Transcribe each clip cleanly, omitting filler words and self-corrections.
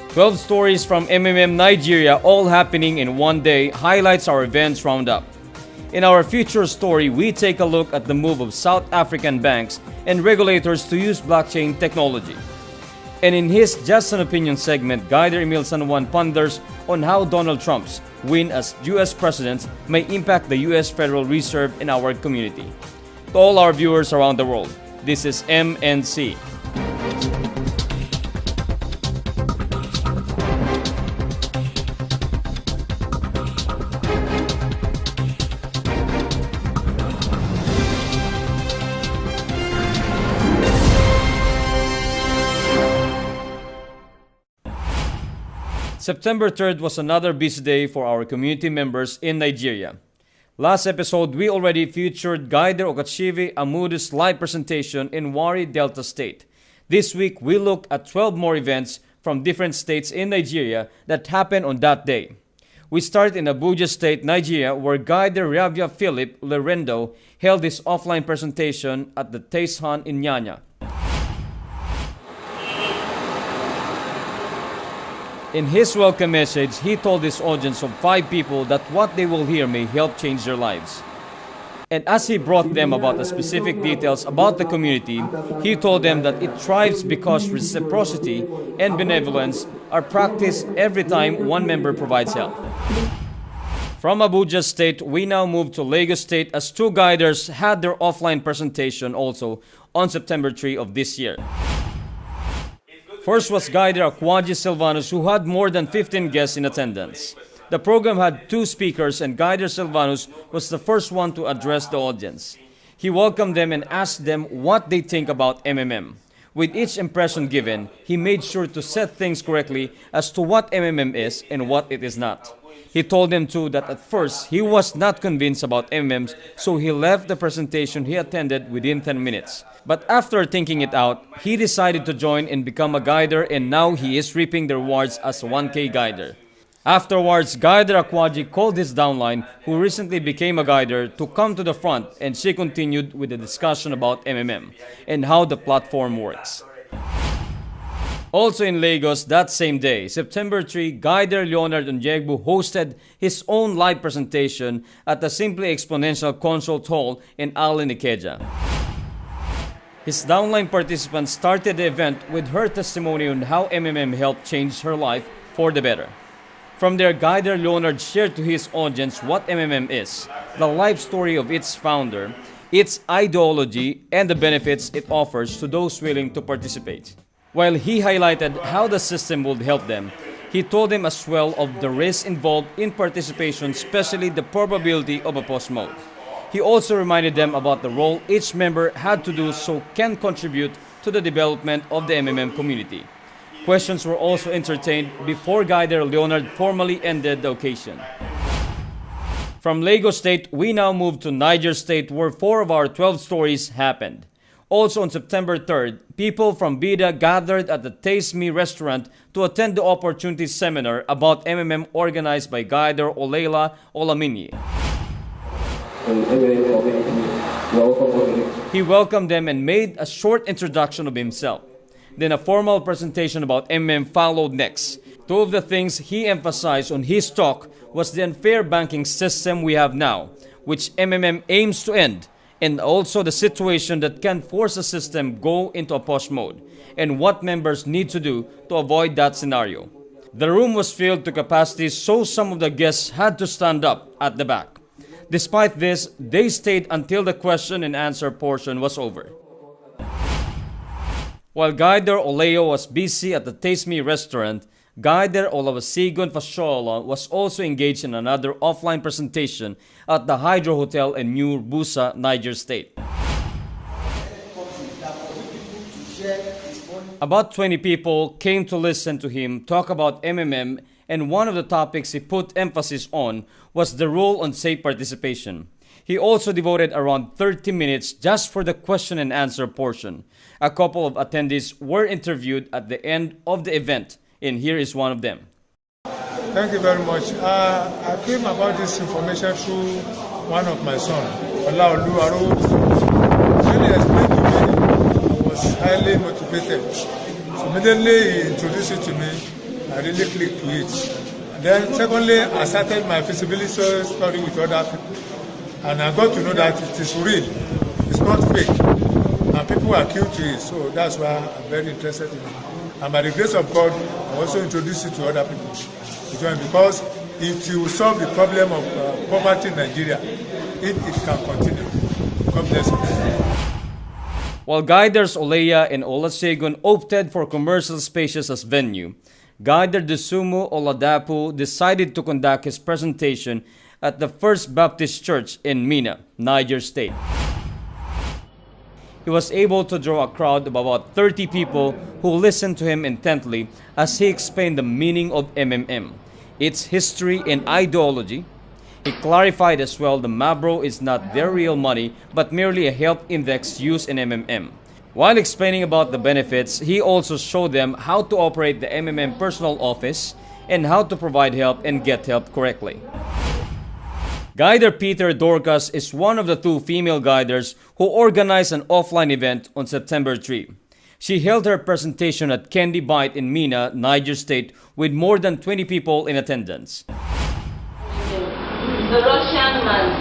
12 stories from Nigeria, all happening in one day, highlights our events roundup. In our feature story, we take a look at the move of South African banks and regulators to use blockchain technology. And in his Just an Opinion segment, Guider Emil San Juan ponders on how Donald Trump's win as U.S. President may impact the U.S. Federal Reserve in our community. To all our viewers around the world, this is MNC. September 3rd was another busy day for our community members in Nigeria. Last episode, we already featured Guider Okachivi Amudu's live presentation in Warri, Delta State. This week, we look at 12 more events from different states in Nigeria that happened on that day. We start in Abuja State, Nigeria, where Guider Ravia Philip Lerendo held his offline presentation at the Taste Hunt in Nyanya. In his welcome message, he told his audience of 5 people that what they will hear may help change their lives. And as he brought them about the specific details about the community, he told them that it thrives because reciprocity and benevolence are practiced every time one member provides help. From Abuja State, we now move to Lagos State as 2 guiders had their offline presentation also on September 3 of this year. First was Guider Akwaji Silvanus, who had more than 15 guests in attendance. The program had 2 speakers, and Guider Silvanus was the first one to address the audience. He welcomed them and asked them what they think about MMM. With each impression given, he made sure to set things correctly as to what MMM is and what it is not. He told them too that at first he was not convinced about MMMs, so he left the presentation he attended within 10 minutes. But after thinking it out, he decided to join and become a guider, and now he is reaping the rewards as a 1K guider. Afterwards, Guider Akwaji called his downline, who recently became a guider, to come to the front, and she continued with the discussion about MMM and how the platform works. Also in Lagos that same day, September 3, Guider Leonard Onjegbu hosted his own live presentation at the Simply Exponential Consult Hall in Allen, Ikeja. His downline participant started the event with her testimony on how MMM helped change her life for the better. From there, Guider Leonard shared to his audience what MMM is, the life story of its founder, its ideology, and the benefits it offers to those willing to participate. While he highlighted how the system would help them, he told them as well of the risks involved in participation, especially the probability of a post mode. He also reminded them about the role each member had to do so can contribute to the development of the MMM community. Questions were also entertained before Guider Leonard formally ended the occasion. From Lagos State, we now move to Niger State, where 4 of our 12 stories happened. Also on September 3rd, people from Bida gathered at the Taste Me restaurant to attend the Opportunity Seminar about MMM organized by Guider Olela Olamini. He welcomed them and made a short introduction of himself. Then a formal presentation about MMM followed next. 2 of the things he emphasized on his talk was the unfair banking system we have now, which MMM aims to end, and also the situation that can force a system go into a push mode, and what members need to do to avoid that scenario. The room was filled to capacity, so some of the guests had to stand up at the back. Despite this, they stayed until the question and answer portion was over. While Guider Oleo was busy at the Taste Me restaurant, Guider Olawasigon Fashola was also engaged in another offline presentation at the Hydro Hotel in New Busa, Niger State. About 20 people came to listen to him talk about MMM, and one of the topics he put emphasis on was the role on safe participation. He also devoted around 30 minutes just for the question and answer portion. A couple of attendees were interviewed at the end of the event, and here is one of them. Thank you very much. I came about this information through one of my sons, Olaolu Aro. When he explained to me, I was highly motivated. So immediately he introduced it to me. I really clicked to it. And then secondly, I started my feasibility study with other people. And I got to know that it is real. It's not fake. And people are keen to it. So that's why I'm very interested in it. And by the grace of God, I also introduce it to other people. Because it will solve the problem of poverty in Nigeria if it can continue. God bless you. While Guiders Oleya and Olusegun opted for commercial spaces as venue, Guider Desumo Oladapu decided to conduct his presentation at the First Baptist Church in Mina, Niger State. He was able to draw a crowd of about 30 people who listened to him intently as he explained the meaning of MMM, its history and ideology. He clarified as well the Mabro is not their real money but merely a health index used in MMM. While explaining about the benefits, he also showed them how to operate the MMM personal office and how to provide help and get help correctly. Guider Peter Dorcas is one of the two female guiders who organized an offline event on September 3. She held her presentation at Candy Bite in Mina, Niger State, with more than 20 people in attendance. The Russian man,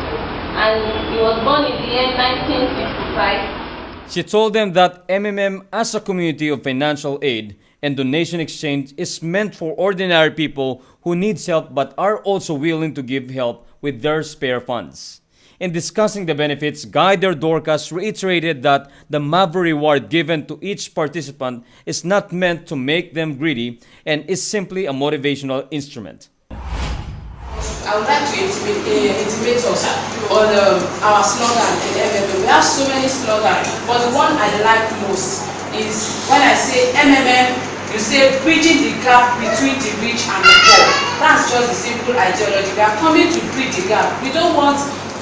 and he was born in the year 1965. She told them that MMM as a community of financial aid and donation exchange is meant for ordinary people who need help but are also willing to give help with their spare funds. In discussing the benefits, Guider Dorcas reiterated that the Mavro reward given to each participant is not meant to make them greedy and is simply a motivational instrument. I would like to intimate us on our slogan in MMM. We have so many slogans, but the one I like most is when I say MMM, you say bridging the gap between the rich and the poor. That's just the simple ideology. We are coming to bridge the gap. We don't want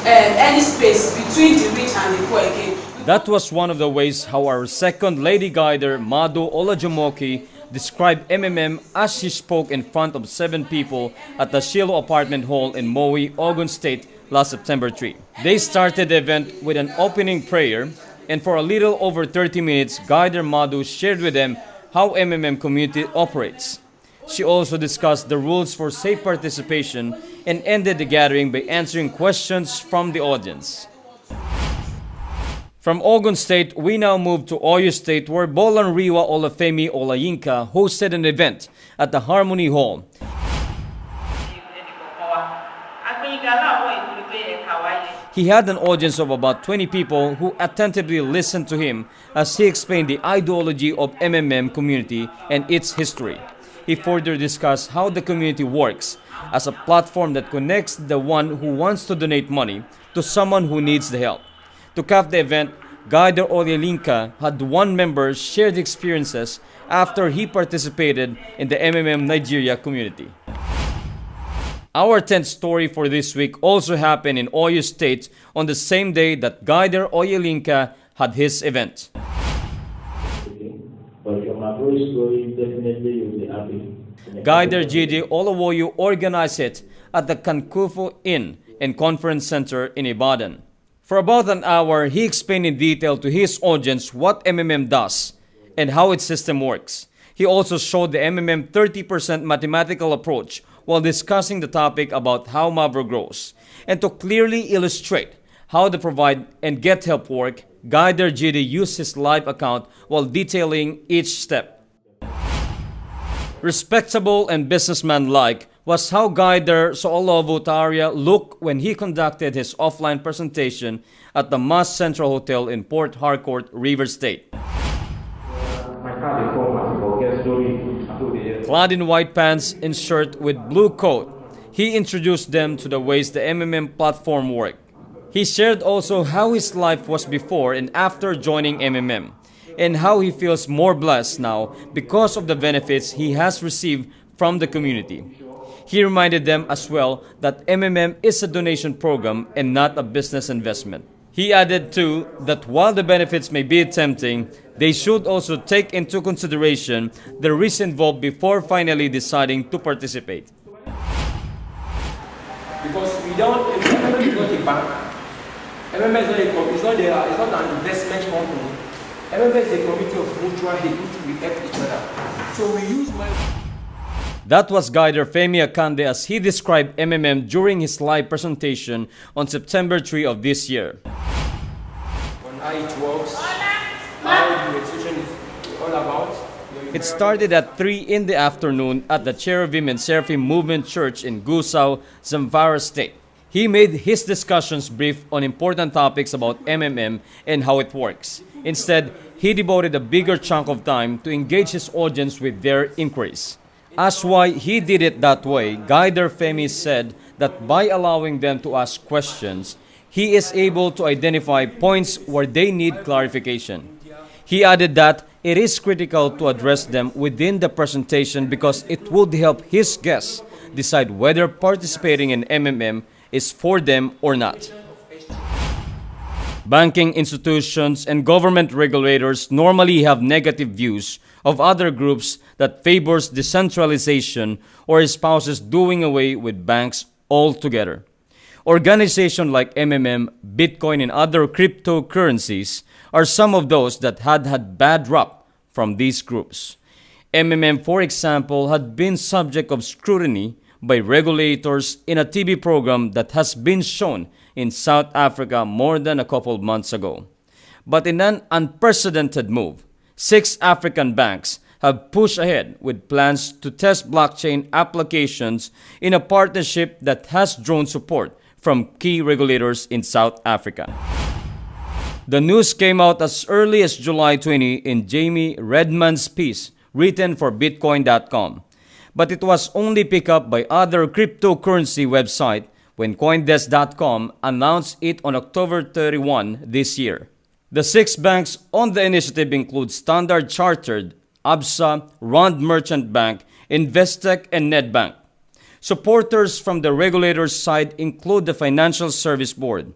any space between the rich and the poor again. That was one of the ways how our second lady guider, Mado Olajumoki, described MMM as she spoke in front of 7 people at the Shilo Apartment Hall in Moe, Ogun State last September 3. They started the event with an opening prayer, and for a little over 30 minutes, Guider Madu shared with them how MMM community operates. She also discussed the rules for safe participation and ended the gathering by answering questions from the audience. From Ogun State, we now move to Oyo State, where Bolanriwa Olafemi Olayinka hosted an event at the Harmony Hall. He had an audience of about 20 people who attentively listened to him as he explained the ideology of MMM community and its history. He further discussed how the community works as a platform that connects the one who wants to donate money to someone who needs the help. To cap the event, Guider Olyelinka had one member share the experiences after he participated in the MMM Nigeria community. Our 10th story for this week also happened in Oyo State on the same day that Guider Olyelinka had his event. Guider Gidi Olawoyu organized it at the Kankufu Inn and Conference Center in Ibadan. For about an hour, he explained in detail to his audience what MMM does and how its system works. He also showed the MMM 30% mathematical approach while discussing the topic about how Mavro grows. And to clearly illustrate how the provide and get help work, Guider Gidi used his live account while detailing each step. Respectable and businessman-like was how Guider Soolovo Taria looked when he conducted his offline presentation at the Mas Central Hotel in Port Harcourt, River State. Clad in white pants and shirt with blue coat, he introduced them to the ways the MMM platform worked. He shared also how his life was before and after joining MMM, and how he feels more blessed now because of the benefits he has received from the community. He reminded them as well that MMM is a donation program and not a business investment. He added too that while the benefits may be tempting, they should also take into consideration the risk involved before finally deciding to participate. Because MMM is not a bank. MMM is not an investment company. MMM is a community of mutual aid which we help each other. So we use money. That was Guider Femi Akande as he described MMM during his live presentation on September 3 of this year. On how it works, how the institution is all about. It started at 3 in the afternoon at the Cherubim and Seraphim Movement Church in Gusau, Zamfara State. He made his discussions brief on important topics about MMM and how it works. Instead, he devoted a bigger chunk of time to engage his audience with their inquiries. As why he did it that way, Guider Femi said that by allowing them to ask questions, he is able to identify points where they need clarification. He added that it is critical to address them within the presentation because it would help his guests decide whether participating in MMM is for them or not. Banking institutions and government regulators normally have negative views of other groups that favors decentralization or espouses doing away with banks altogether. Organizations like MMM, Bitcoin, and other cryptocurrencies are some of those that had bad rap from these groups. MMM, for example, had been subject of scrutiny by regulators in a TV program that has been shown in South Africa more than a couple months ago. But in an unprecedented move, 6 African banks have pushed ahead with plans to test blockchain applications in a partnership that has drawn support from key regulators in South Africa. The news came out as early as July 20 in Jamie Redmond's piece written for Bitcoin.com. But it was only picked up by other cryptocurrency websites when Coindesk.com announced it on October 31 this year. The 6 banks on the initiative include Standard Chartered, Absa, Rand Merchant Bank, Investec, and Nedbank. Supporters from the regulator's side include the Financial Service Board,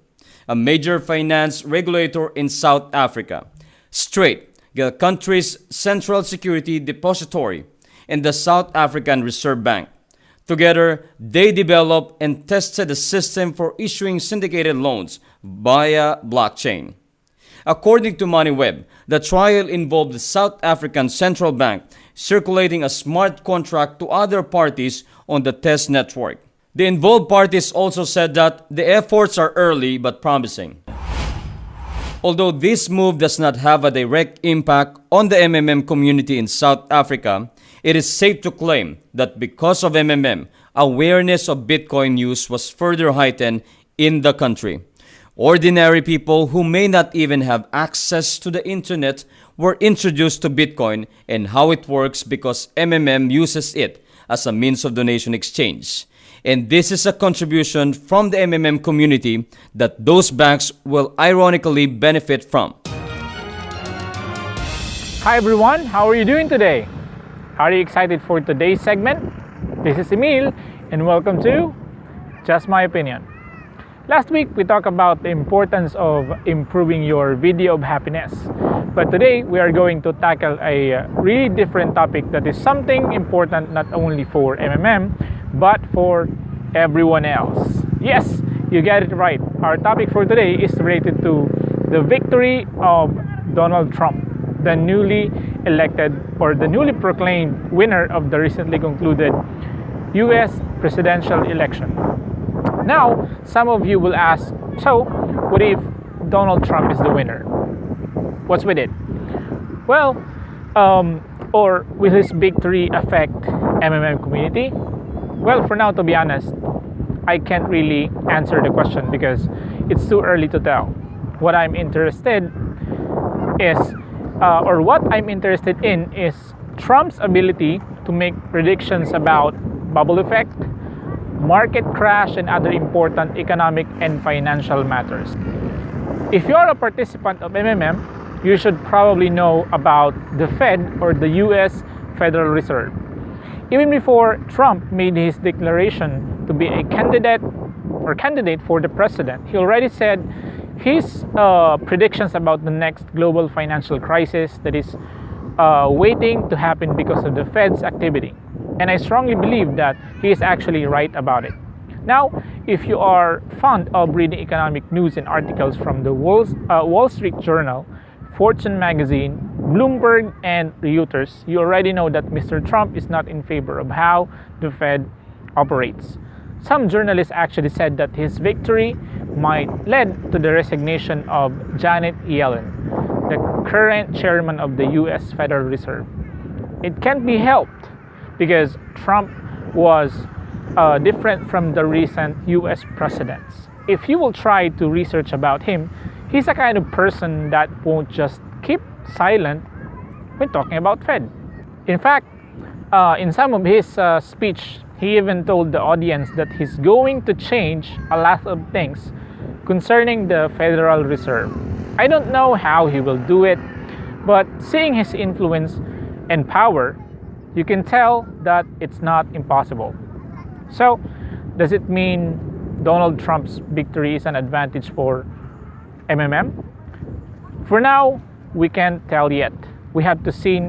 a major finance regulator in South Africa, Straight, the country's central security depository, and the South African Reserve Bank. Together, they developed and tested a system for issuing syndicated loans via blockchain. According to MoneyWeb, the trial involved the South African Central Bank circulating a smart contract to other parties on the test network. The involved parties also said that the efforts are early but promising. Although this move does not have a direct impact on the MMM community in South Africa, it is safe to claim that because of MMM, awareness of Bitcoin use was further heightened in the country. Ordinary people who may not even have access to the internet were introduced to Bitcoin and how it works because MMM uses it as a means of donation exchange. And this is a contribution from the MMM community that those banks will ironically benefit from. Hi everyone, how are you doing today? Are you excited for today's segment? This is Emil and welcome to Just My Opinion. Last week we talked about the importance of improving your video of happiness. But today we are going to tackle a really different topic that is something important not only for MMM but for everyone else. Yes, you get it right. Our topic for today is related to the victory of Donald Trump, the newly elected or the newly proclaimed winner of the recently concluded US presidential election. Now, some of you will ask, so what if Donald Trump is the winner? What's with it? Well, or will his victory affect MMM community? Well, for now, to be honest, I can't really answer the question because it's too early to tell. What I'm interested is what I'm interested in is Trump's ability to make predictions about bubble effect, market crash, and other important economic and financial matters. If you're a participant of MMM, you should probably know about the Fed or the US Federal Reserve. Even before Trump made his declaration to be a candidate for the president, he already said his predictions about the next global financial crisis that is waiting to happen because of the Fed's activity. And I strongly believe that he is actually right about it. Now, if you are fond of reading economic news and articles from the Wall Street Journal, Fortune Magazine, Bloomberg and Reuters, you already know that Mr. Trump is not in favor of how the Fed operates. Some journalists actually said that his victory might lead to the resignation of Janet Yellen, the current chairman of the US Federal Reserve. It can't be helped because Trump was different from the recent US presidents. If you will try to research about him, he's a kind of person that won't just keep silent when talking about Fed. In fact, in some of his speech, he even told the audience that he's going to change a lot of things concerning the Federal Reserve. I don't know how he will do it, but seeing his influence and power, you can tell that it's not impossible. So, does it mean Donald Trump's victory is an advantage for MMM? For now, we can't tell yet. We have to see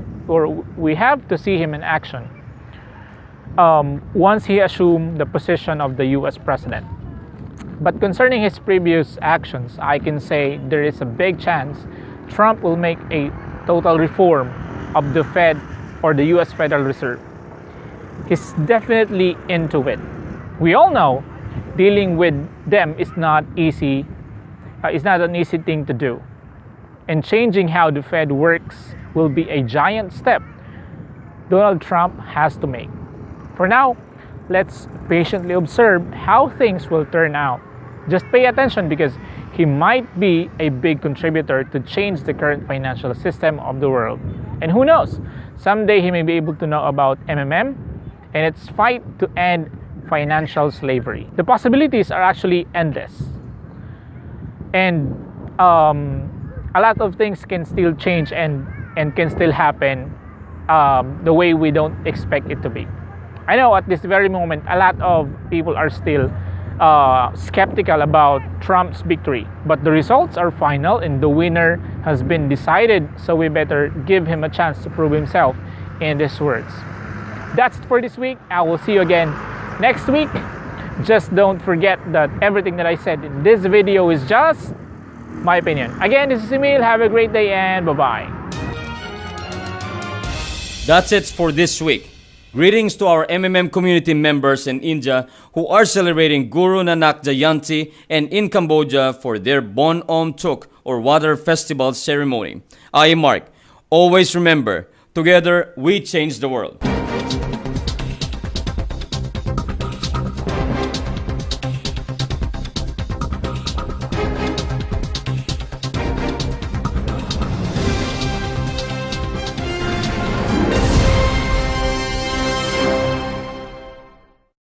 him in action once he assumed the position of the US president. But concerning his previous actions, I can say there is a big chance Trump will make a total reform of the Fed or the US Federal Reserve. He's definitely into it. We all know dealing with them is not easy. It's not an easy thing to do. And changing how the Fed works will be a giant step Donald Trump has to make. For now, let's patiently observe how things will turn out. Just pay attention because he might be a big contributor to change the current financial system of the world. And who knows, someday he may be able to know about MMM and its fight to end financial slavery. The possibilities are actually endless. And a lot of things can still change and can still happen the way we don't expect it to be. I know at this very moment, a lot of people are still skeptical about Trump's victory, but the results are final and the winner has been decided, so we better give him a chance to prove himself in these words. That's it for this week. I will see you again next week. Just don't forget that everything that I said in this video is just my opinion. Again, this is Emil. Have a great day and bye-bye. That's it for this week. Greetings to our MMM community members in India who are celebrating Guru Nanak Jayanti and in Cambodia for their Bon Om Tuk or Water Festival ceremony. I am Mark. Always remember, together we change the world.